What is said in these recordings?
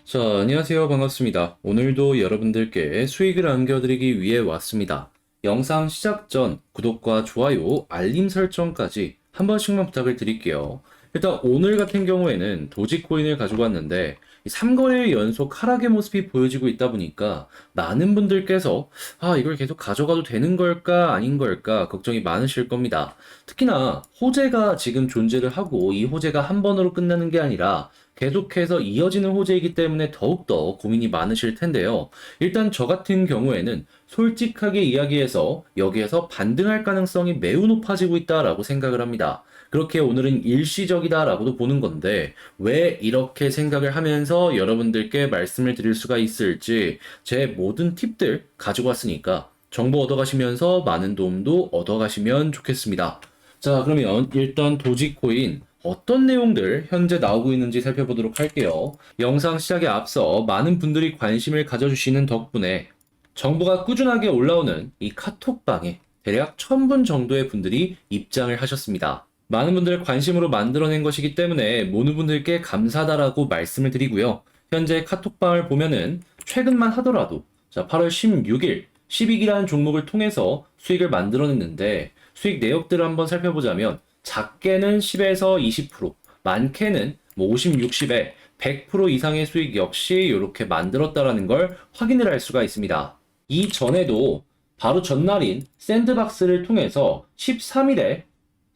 자, 안녕하세요. 반갑습니다. 오늘도 여러분들께 수익을 안겨드리기 위해 왔습니다. 영상 시작 전 구독과 좋아요, 알림 설정까지 한 번씩만 부탁을 드릴게요. 일단 오늘 같은 경우에는 도지코인을 가지고 왔는데 이 3거래의 연속 하락의 모습이 보여지고 있다 보니까 많은 분들께서 이걸 계속 가져가도 되는 걸까 아닌 걸까 걱정이 많으실 겁니다. 특히나 호재가 지금 존재를 하고 이 호재가 한 번으로 끝나는 게 아니라 계속해서 이어지는 호재이기 때문에 더욱더 고민이 많으실 텐데요. 일단 저 같은 경우에는 솔직하게 이야기해서 여기에서 반등할 가능성이 매우 높아지고 있다라고 생각을 합니다. 그렇게 오늘은 일시적이다라고도 보는 건데 왜 이렇게 생각을 하면서 여러분들께 말씀을 드릴 수가 있을지 제 모든 팁들 가지고 왔으니까 정보 얻어가시면서 많은 도움도 얻어가시면 좋겠습니다. 자, 그러면 일단 도지코인 어떤 내용들 현재 나오고 있는지 살펴보도록 할게요. 영상 시작에 앞서 많은 분들이 관심을 가져주시는 덕분에 정보가 꾸준하게 올라오는 이 카톡방에 대략 1000분 정도의 분들이 입장을 하셨습니다. 많은 분들 관심으로 만들어낸 것이기 때문에 모든 분들께 감사하다라고 말씀을 드리고요. 현재 카톡방을 보면은 최근만 하더라도 8월 16일 10익이라는 종목을 통해서 수익을 만들어냈는데 수익 내역들을 한번 살펴보자면 작게는 10에서 20%, 많게는 50, 60에 100% 이상의 수익 역시 이렇게 만들었다라는 걸 확인을 할 수가 있습니다. 이전에도 바로 전날인 샌드박스를 통해서 13일에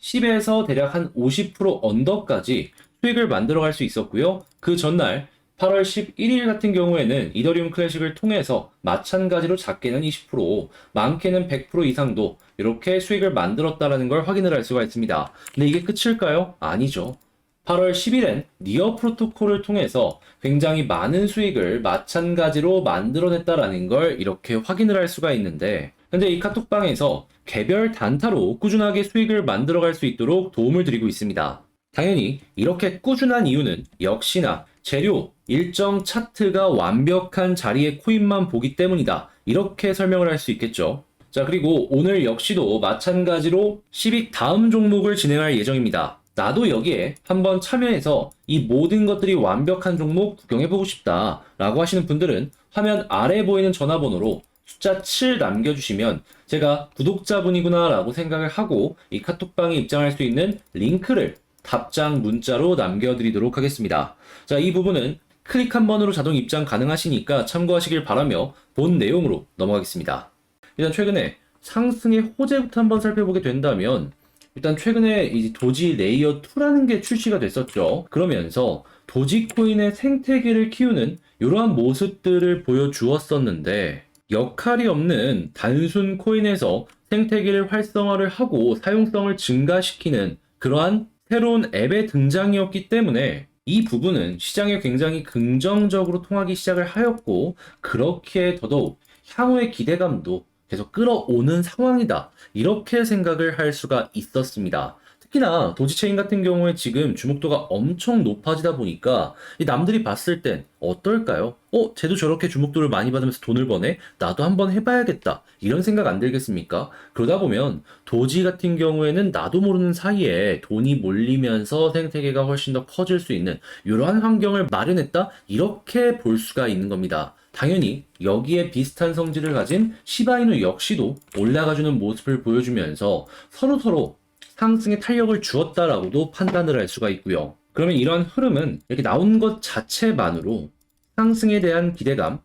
10에서 대략 한 50% 언더까지 수익을 만들어 갈 수 있었고요. 그 전날 8월 11일 같은 경우에는 이더리움 클래식을 통해서 마찬가지로 작게는 20%, 많게는 100% 이상도 이렇게 수익을 만들었다라는 걸 확인을 할 수가 있습니다. 근데 이게 끝일까요? 아니죠. 8월 10일엔 니어 프로토콜을 통해서 굉장히 많은 수익을 마찬가지로 만들어냈다라는 걸 이렇게 확인을 할 수가 있는데 현재 이 카톡방에서 개별 단타로 꾸준하게 수익을 만들어갈 수 있도록 도움을 드리고 있습니다. 당연히 이렇게 꾸준한 이유는 역시나 재료, 일정 차트가 완벽한 자리의 코인만 보기 때문이다. 이렇게 설명을 할 수 있겠죠. 자, 그리고 오늘 역시도 마찬가지로 10익 다음 종목을 진행할 예정입니다. 나도 여기에 한번 참여해서 이 모든 것들이 완벽한 종목 구경해보고 싶다 라고 하시는 분들은 화면 아래 보이는 전화번호로 숫자 7 남겨주시면 제가 구독자분이구나 라고 생각을 하고 이 카톡방에 입장할 수 있는 링크를 답장 문자로 남겨드리도록 하겠습니다. 자, 이 부분은 클릭 한 번으로 자동 입장 가능하시니까 참고하시길 바라며 본 내용으로 넘어가겠습니다. 일단 최근에 상승의 호재부터 한번 살펴보게 된다면 일단 최근에 이 도지 레이어 2라는 게 출시가 됐었죠. 그러면서 도지코인의 생태계를 키우는 이러한 모습들을 보여주었었는데 역할이 없는 단순 코인에서 생태계를 활성화를 하고 사용성을 증가시키는 그러한 새로운 앱의 등장이었기 때문에 이 부분은 시장에 굉장히 긍정적으로 통하기 시작을 하였고 그렇게 더더욱 향후의 기대감도 계속 끌어오는 상황이다. 이렇게 생각을 할 수가 있었습니다. 특히나 도지체인 같은 경우에 지금 주목도가 엄청 높아지다 보니까 이 남들이 봤을 땐 어떨까요? 쟤도 저렇게 주목도를 많이 받으면서 돈을 버네? 나도 한번 해봐야겠다. 이런 생각 안 들겠습니까? 그러다 보면 도지 같은 경우에는 나도 모르는 사이에 돈이 몰리면서 생태계가 훨씬 더 커질 수 있는 이러한 환경을 마련했다? 이렇게 볼 수가 있는 겁니다. 당연히 여기에 비슷한 성질을 가진 시바이누 역시도 올라가주는 모습을 보여주면서 서로서로 상승의 탄력을 주었다라고도 판단을 할 수가 있고요. 그러면 이러한 흐름은 이렇게 나온 것 자체만으로 상승에 대한 기대감,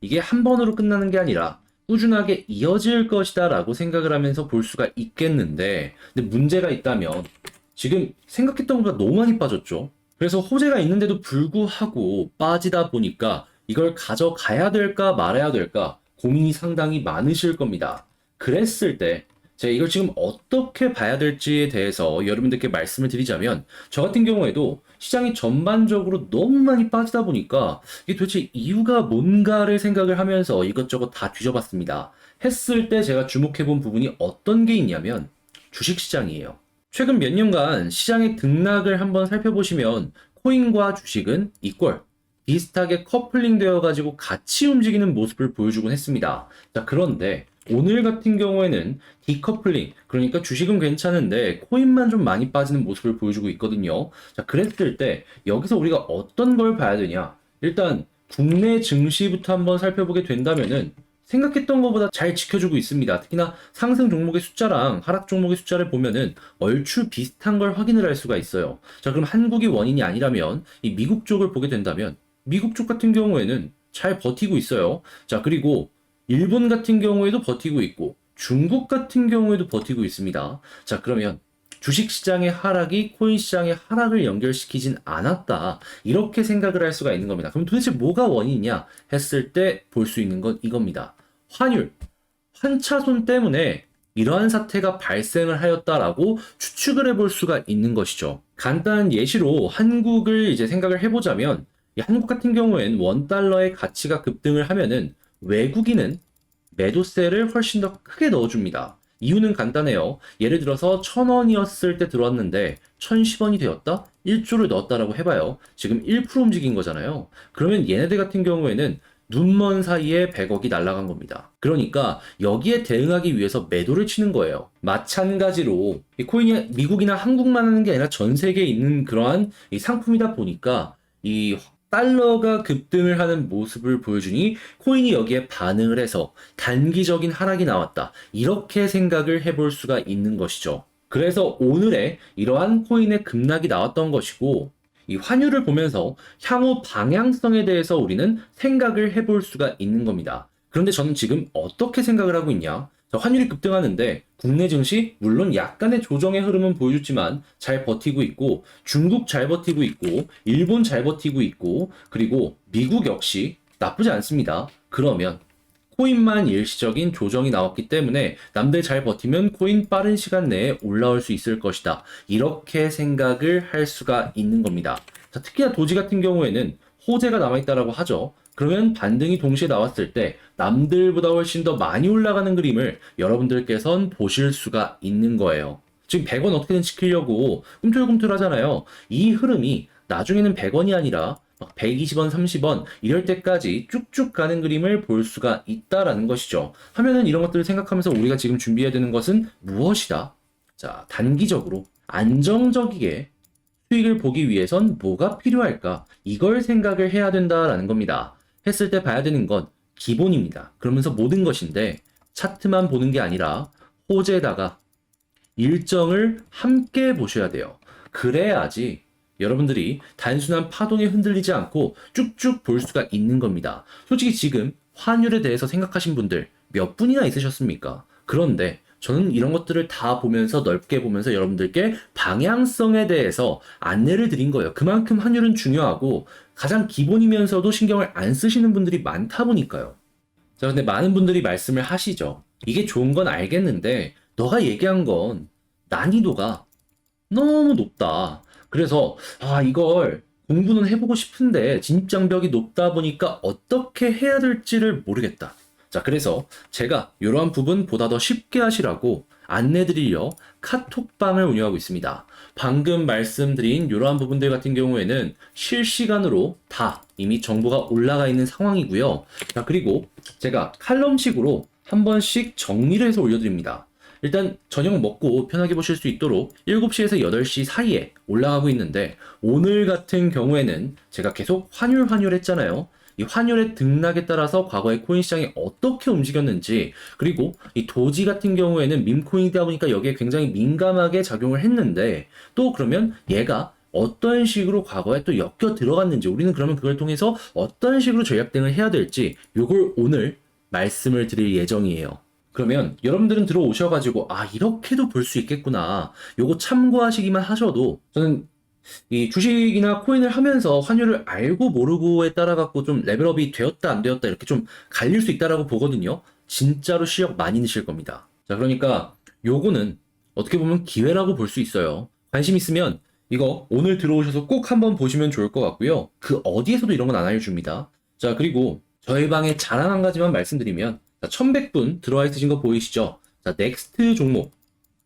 이게 한 번으로 끝나는 게 아니라 꾸준하게 이어질 것이다 라고 생각을 하면서 볼 수가 있겠는데, 근데 문제가 있다면 지금 생각했던 것보다 너무 많이 빠졌죠. 그래서 호재가 있는데도 불구하고 빠지다 보니까 이걸 가져가야 될까 말아야 될까 고민이 상당히 많으실 겁니다. 그랬을 때 제가 이걸 지금 어떻게 봐야 될지에 대해서 여러분들께 말씀을 드리자면 저 같은 경우에도 시장이 전반적으로 너무 많이 빠지다 보니까 이게 도대체 이유가 뭔가를 생각을 하면서 이것저것 다 뒤져봤습니다. 했을 때 제가 주목해본 부분이 어떤 게 있냐면 주식시장이에요. 최근 몇 년간 시장의 등락을 한번 살펴보시면 코인과 주식은 이퀄, 비슷하게 커플링 되어가지고 같이 움직이는 모습을 보여주곤 했습니다. 자, 그런데 오늘 같은 경우에는 디커플링, 그러니까 주식은 괜찮은데 코인만 좀 많이 빠지는 모습을 보여주고 있거든요. 자, 그랬을 때 여기서 우리가 어떤 걸 봐야 되냐? 일단 국내 증시부터 한번 살펴보게 된다면은 생각했던 것보다 잘 지켜주고 있습니다. 특히나 상승 종목의 숫자랑 하락 종목의 숫자를 보면은 얼추 비슷한 걸 확인을 할 수가 있어요. 자, 그럼 한국이 원인이 아니라면 이 미국 쪽을 보게 된다면 미국 쪽 같은 경우에는 잘 버티고 있어요. 자, 그리고 일본 같은 경우에도 버티고 있고 중국 같은 경우에도 버티고 있습니다. 자, 그러면 주식시장의 하락이 코인시장의 하락을 연결시키진 않았다. 이렇게 생각을 할 수가 있는 겁니다. 그럼 도대체 뭐가 원인이냐 했을 때 볼 수 있는 건 이겁니다. 환율, 환차손 때문에 이러한 사태가 발생을 하였다라고 추측을 해볼 수가 있는 것이죠. 간단한 예시로 한국을 이제 생각을 해보자면 이 한국 같은 경우엔 원달러의 가치가 급등을 하면은 외국인은 매도세를 훨씬 더 크게 넣어줍니다. 이유는 간단해요. 예를 들어서 1,000원이었을 때 들어왔는데 1,010원이 되었다? 1조를 넣었다라고 해봐요. 지금 1% 움직인 거잖아요. 그러면 얘네들 같은 경우에는 눈먼 사이에 100억이 날아간 겁니다. 그러니까 여기에 대응하기 위해서 매도를 치는 거예요. 마찬가지로 이 코인이 미국이나 한국만 하는 게 아니라 전 세계에 있는 그러한 이 상품이다 보니까 이 달러가 급등을 하는 모습을 보여주니 코인이 여기에 반응을 해서 단기적인 하락이 나왔다. 이렇게 생각을 해볼 수가 있는 것이죠. 그래서 오늘의 이러한 코인의 급락이 나왔던 것이고 이 환율을 보면서 향후 방향성에 대해서 우리는 생각을 해볼 수가 있는 겁니다. 그런데 저는 지금 어떻게 생각을 하고 있냐? 자, 환율이 급등하는데 국내 증시 물론 약간의 조정의 흐름은 보여줬지만 잘 버티고 있고 중국 잘 버티고 있고 일본 잘 버티고 있고 그리고 미국 역시 나쁘지 않습니다. 그러면 코인만 일시적인 조정이 나왔기 때문에 남들 잘 버티면 코인 빠른 시간 내에 올라올 수 있을 것이다. 이렇게 생각을 할 수가 있는 겁니다. 자, 특히나 도지 같은 경우에는 호재가 남아있다라고 하죠. 그러면 반등이 동시에 나왔을 때 남들보다 훨씬 더 많이 올라가는 그림을 여러분들께선 보실 수가 있는 거예요. 지금 100원 어떻게든 지키려고 꿈틀꿈틀 하잖아요. 이 흐름이 나중에는 100원이 아니라 120원, 30원 이럴 때까지 쭉쭉 가는 그림을 볼 수가 있다라는 것이죠. 하면은 이런 것들을 생각하면서 우리가 지금 준비해야 되는 것은 무엇이다? 자, 단기적으로 안정적이게 수익을 보기 위해선 뭐가 필요할까? 이걸 생각을 해야 된다라는 겁니다. 했을 때 봐야 되는 건 기본입니다. 그러면서 모든 것인데 차트만 보는 게 아니라 호재에다가 일정을 함께 보셔야 돼요. 그래야지 여러분들이 단순한 파동에 흔들리지 않고 쭉쭉 볼 수가 있는 겁니다. 솔직히 지금 환율에 대해서 생각하신 분들 몇 분이나 있으셨습니까? 그런데 저는 이런 것들을 다 보면서 넓게 보면서 여러분들께 방향성에 대해서 안내를 드린 거예요. 그만큼 환율은 중요하고 가장 기본이면서도 신경을 안 쓰시는 분들이 많다 보니까요. 자, 근데 많은 분들이 말씀을 하시죠. 이게 좋은 건 알겠는데 너가 얘기한 건 난이도가 너무 높다. 그래서 이걸 공부는 해보고 싶은데 진입장벽이 높다 보니까 어떻게 해야 될지를 모르겠다. 자, 그래서 제가 이러한 부분 보다 더 쉽게 하시라고 안내드리려 카톡방을 운영하고 있습니다. 방금 말씀드린 이러한 부분들 같은 경우에는 실시간으로 다 이미 정보가 올라가 있는 상황이고요. 자, 그리고 제가 칼럼식으로 한 번씩 정리를 해서 올려드립니다. 일단 저녁 먹고 편하게 보실 수 있도록 7시에서 8시 사이에 올라가고 있는데 오늘 같은 경우에는 제가 계속 환율 했잖아요. 이 환율의 등락에 따라서 과거의 코인 시장이 어떻게 움직였는지 그리고 이 도지 같은 경우에는 밈코인이다 보니까 여기에 굉장히 민감하게 작용을 했는데 또 그러면 얘가 어떤 식으로 과거에 또 엮여 들어갔는지 우리는 그러면 그걸 통해서 어떤 식으로 전략 대응을 해야 될지 요걸 오늘 말씀을 드릴 예정이에요. 그러면 여러분들은 들어오셔가지고 이렇게도 볼 수 있겠구나. 요거 참고하시기만 하셔도 저는 이 주식이나 코인을 하면서 환율을 알고 모르고에 따라 갖고 좀 레벨업이 되었다 안 되었다 이렇게 좀 갈릴 수 있다라고 보거든요. 진짜로 실력 많이 느실 겁니다. 자, 그러니까 요거는 어떻게 보면 기회라고 볼 수 있어요. 관심 있으면 이거 오늘 들어오셔서 꼭 한번 보시면 좋을 것 같고요. 그 어디에서도 이런 건 안 알려줍니다. 자, 그리고 저희 방에 자랑 한 가지만 말씀드리면 1100분 들어와 있으신 거 보이시죠? 자, 넥스트 종목.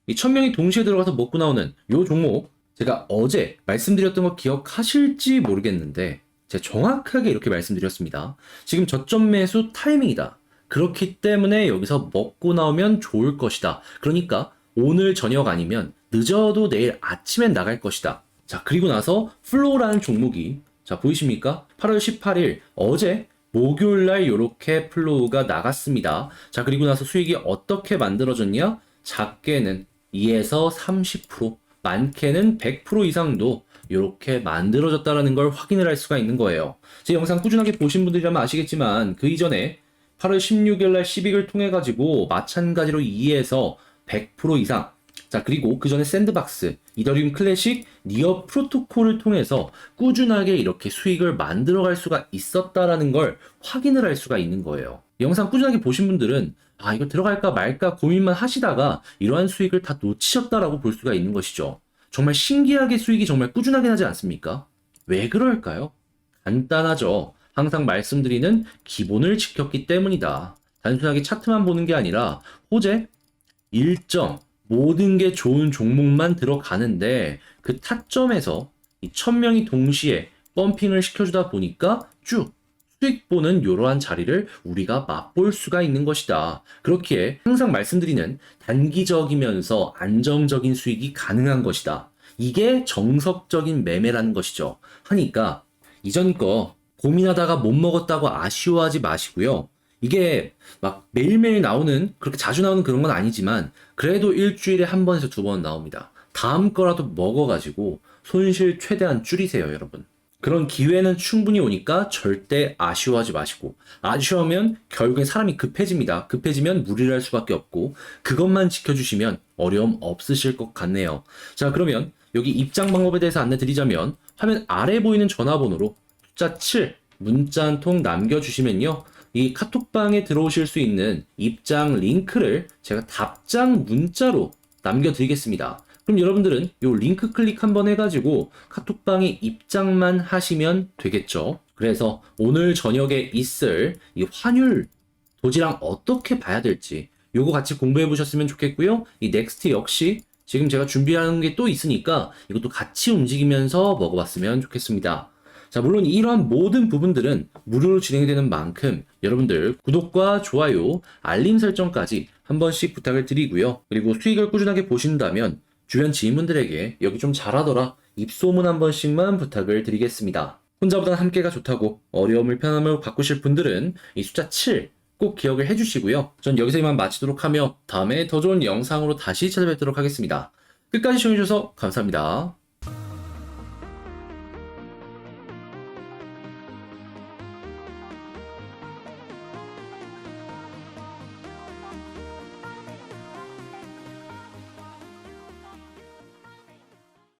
이 1000명이 동시에 들어가서 먹고 나오는 요 종목 제가 어제 말씀드렸던 거 기억하실지 모르겠는데 제가 정확하게 이렇게 말씀드렸습니다. 지금 저점 매수 타이밍이다. 그렇기 때문에 여기서 먹고 나오면 좋을 것이다. 그러니까 오늘 저녁 아니면 늦어도 내일 아침엔 나갈 것이다. 자, 그리고 나서 플로우라는 종목이 자, 보이십니까? 8월 18일 어제 목요일 날 이렇게 플로우가 나갔습니다. 자, 그리고 나서 수익이 어떻게 만들어졌냐? 작게는 2에서 30%, 많게는 100% 이상도 이렇게 만들어졌다라는 걸 확인을 할 수가 있는 거예요. 제 영상 꾸준하게 보신 분들이라면 아시겠지만 그 이전에 8월 16일 날 시빅을 통해 가지고 마찬가지로 2에서 100% 이상, 자, 그리고 그 전에 샌드박스, 이더리움 클래식, 니어 프로토콜을 통해서 꾸준하게 이렇게 수익을 만들어갈 수가 있었다라는 걸 확인을 할 수가 있는 거예요. 영상 꾸준하게 보신 분들은 아, 이거 들어갈까 말까 고민만 하시다가 이러한 수익을 다 놓치셨다라고 볼 수가 있는 것이죠. 정말 신기하게 수익이 정말 꾸준하게 나지 않습니까? 왜 그럴까요? 간단하죠. 항상 말씀드리는 기본을 지켰기 때문이다. 단순하게 차트만 보는 게 아니라 호재, 일정, 모든 게 좋은 종목만 들어가는데 그 타점에서 이 1000명이 동시에 펌핑을 시켜주다 보니까 쭉 수익 보는 이러한 자리를 우리가 맛볼 수가 있는 것이다. 그렇기에 항상 말씀드리는 단기적이면서 안정적인 수익이 가능한 것이다. 이게 정석적인 매매라는 것이죠. 하니까 이전 거 고민하다가 못 먹었다고 아쉬워하지 마시고요. 이게 막 매일매일 나오는, 그렇게 자주 나오는 그런 건 아니지만 그래도 일주일에 한 번에서 두 번 나옵니다. 다음 거라도 먹어가지고 손실 최대한 줄이세요, 여러분. 그런 기회는 충분히 오니까 절대 아쉬워하지 마시고, 아쉬워하면 결국엔 사람이 급해집니다. 급해지면 무리를 할 수밖에 없고, 그것만 지켜주시면 어려움 없으실 것 같네요. 자, 그러면 여기 입장 방법에 대해서 안내 드리자면 화면 아래 보이는 전화번호로 숫자 7 문자 한 통 남겨주시면요, 이 카톡방에 들어오실 수 있는 입장 링크를 제가 답장 문자로 남겨드리겠습니다. 그럼 여러분들은 이 링크 클릭 한번 해가지고 카톡방에 입장만 하시면 되겠죠. 그래서 오늘 저녁에 있을 이 환율 도지랑 어떻게 봐야 될지 요거 같이 공부해 보셨으면 좋겠고요. 이 넥스트 역시 지금 제가 준비하는 게 또 있으니까 이것도 같이 움직이면서 먹어봤으면 좋겠습니다. 자, 물론 이러한 모든 부분들은 무료로 진행되는 만큼 여러분들 구독과 좋아요, 알림 설정까지 한 번씩 부탁을 드리고요. 그리고 수익을 꾸준하게 보신다면 주변 지인분들에게 여기 좀 잘하더라 입소문 한 번씩만 부탁을 드리겠습니다. 혼자보단 함께가 좋다고 어려움을 편함으로 바꾸실 분들은 이 숫자 7 꼭 기억을 해주시고요. 전 여기서 이만 마치도록 하며 다음에 더 좋은 영상으로 다시 찾아뵙도록 하겠습니다. 끝까지 시청해주셔서 감사합니다.